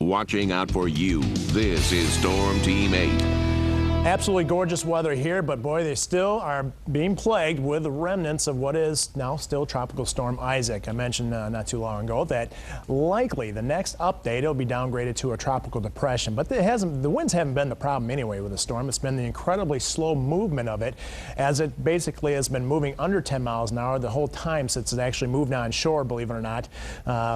watching out for you. This is Storm Team 8. Absolutely gorgeous weather here, but boy, they still are being plagued with the remnants of what is now still Tropical Storm Isaac. I mentioned not too long ago that likely the next update it'll be downgraded to a tropical depression, but the winds haven't been the problem anyway with the storm. It's been the incredibly slow movement of it, as it basically has been moving under 10 miles an hour the whole time since it actually moved on shore, believe it or not,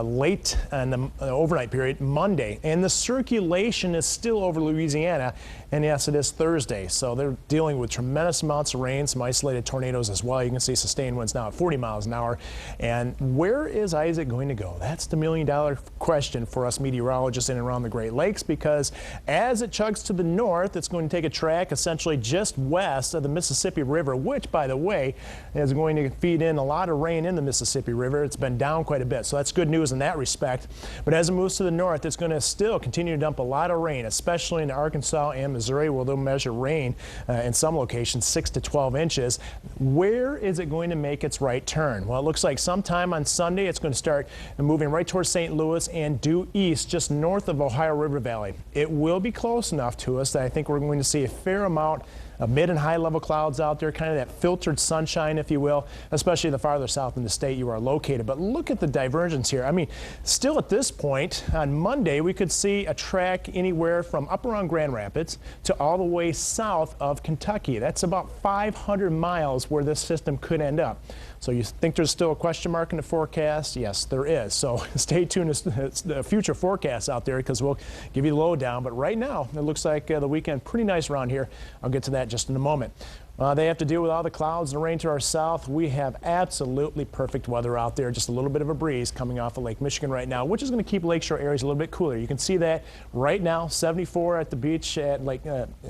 late in the overnight period Monday. And the circulation is still over Louisiana, and yes, it is Thursday, so they're dealing with tremendous amounts of rain, some isolated tornadoes as well. You can see sustained winds now at 40 miles an hour. And where is Isaac going to go? That's the million-dollar question for us meteorologists in and around the Great Lakes, because as it chugs to the north, it's going to take a track essentially just west of the Mississippi River, which, by the way, is going to feed in a lot of rain in the Mississippi River. It's been down quite a bit, so that's good news in that respect. But as it moves to the north, it's going to still continue to dump a lot of rain, especially in Arkansas and Missouri, where they'll measure rain in some locations 6 to 12 inches. Where is it going to make its right turn? Well, it looks like sometime on Sunday it's going to start moving right towards St. Louis and due east just north of Ohio River Valley. It will be close enough to us that I think we're going to see a fair amount of mid and high level clouds out there, kind of that filtered sunshine, if you will, especially the farther south in the state you are located. But look at the divergence here. I mean, still at this point on Monday, we could see a track anywhere from up around Grand Rapids to all the way south of Kentucky. That's about 500 miles where this system could end up. So you think there's still a question mark in the forecast? Yes, there is. So stay tuned to the future forecasts out there, because we'll give you the lowdown. But right now, it looks like the weekend pretty nice around here. I'll get to that just in a moment. They have to deal with all the clouds and rain to our south. We have absolutely perfect weather out there. Just a little bit of a breeze coming off of Lake Michigan right now, which is going to keep lakeshore areas a little bit cooler. You can see that right now, 74 at the beach at Lake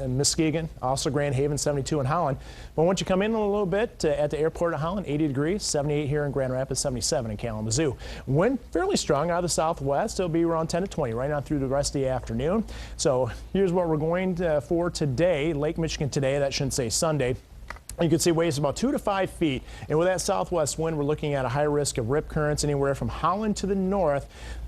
Muskegon, also Grand Haven, 72 in Holland. But once you come in a little bit at the airport of Holland, 80 degrees, 78 here in Grand Rapids, 77 in Kalamazoo. Wind fairly strong out of the southwest. It'll be around 10 to 20 right now through the rest of the afternoon. So here's what we're going for today. Lake Michigan today, that shouldn't say Sunday. You can see waves about 2 to 5 feet, and with that southwest wind, we're looking at a high risk of rip currents anywhere from Holland to the north.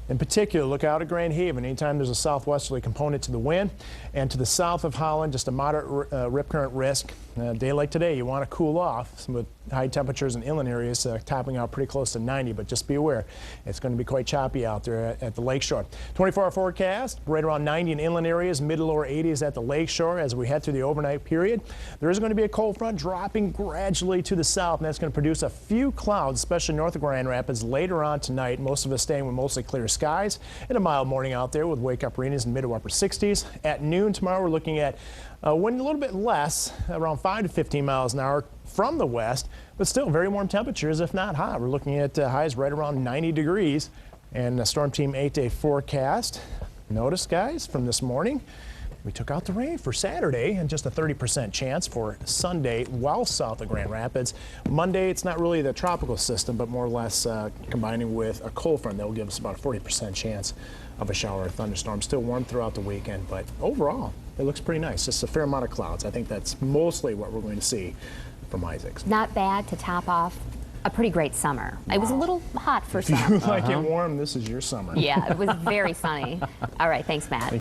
In particular, look out at Grand Haven anytime there's a southwesterly component to the wind, and to the south of Holland, just a moderate rip current risk. A day like today, you want to cool off with high temperatures in inland areas topping out pretty close to 90, but just be aware it's going to be quite choppy out there at the lakeshore. 24-hour forecast, right around 90 in inland areas, mid to lower 80s at the lakeshore as we head through the overnight period. There is going to be a cold front dropping gradually to the south, and that's going to produce a few clouds, especially north of Grand Rapids later on tonight. Most of us staying with mostly clear skies and a mild morning out there with wake-up readings in mid to upper 60s. At noon tomorrow, we're looking at wind a little bit less, around 5 to 15 miles an hour from the west, but still very warm temperatures, if not hot. We're looking at highs right around 90 degrees. And the Storm Team 8-day forecast. Notice, guys, from this morning, we took out the rain for Saturday and just a 30% chance for Sunday well south of Grand Rapids. Monday, it's not really the tropical system, but more or less combining with a cold front that will give us about a 40% chance of a shower or thunderstorm. Still warm throughout the weekend, but overall, it looks pretty nice. Just a fair amount of clouds. I think that's mostly what we're going to see from Isaacs. Not bad to top off a pretty great summer. Wow. It was a little hot for some. If you like it warm, this is your summer. Yeah, it was very sunny. All right, thanks, Matt.